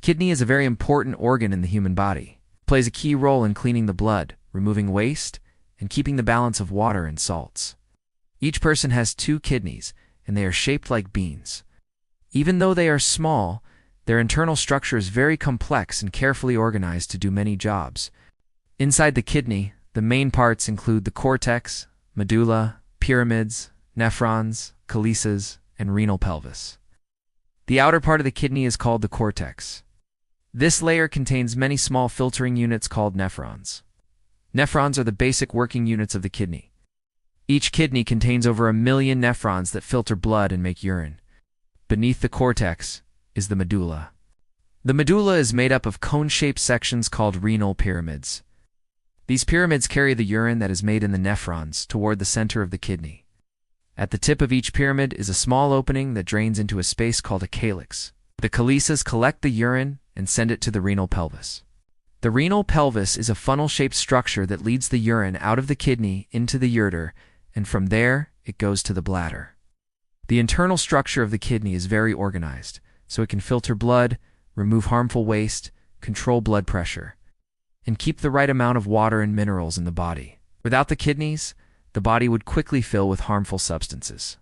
kidney is a very important organ in the human body. It plays a key role in cleaning the blood, removing waste, and keeping the balance of water and salts. Each person has 2 kidneys, and they are shaped like beans. Even though they are small, their internal structure is very complex and carefully organized to do many jobs. Inside the kidney, the main parts include the cortex, medulla, pyramids, nephrons, calyces, and renal pelvis. The outer part of the kidney is called the cortex. This layer contains many small filtering units called nephrons. Nephrons are the basic working units of the kidney. Each kidney contains over 1 million nephrons that filter blood and make urine. Beneath the cortex is the medulla. The medulla is made up of cone-shaped sections called renal pyramids. These pyramids carry the urine that is made in the nephrons toward the center of the kidney. At the tip of each pyramid is a small opening that drains into a space called a calyx. The calyces collect the urine and send it to the renal pelvis. The renal pelvis is a funnel-shaped structure that leads the urine out of the kidney into the ureter, and from there it goes to the bladder. The internal structure of the kidney is very organized, so it can filter blood, remove harmful waste, control blood pressure, and keep the right amount of water and minerals in the body. Without the kidneys, the body would quickly fill with harmful substances.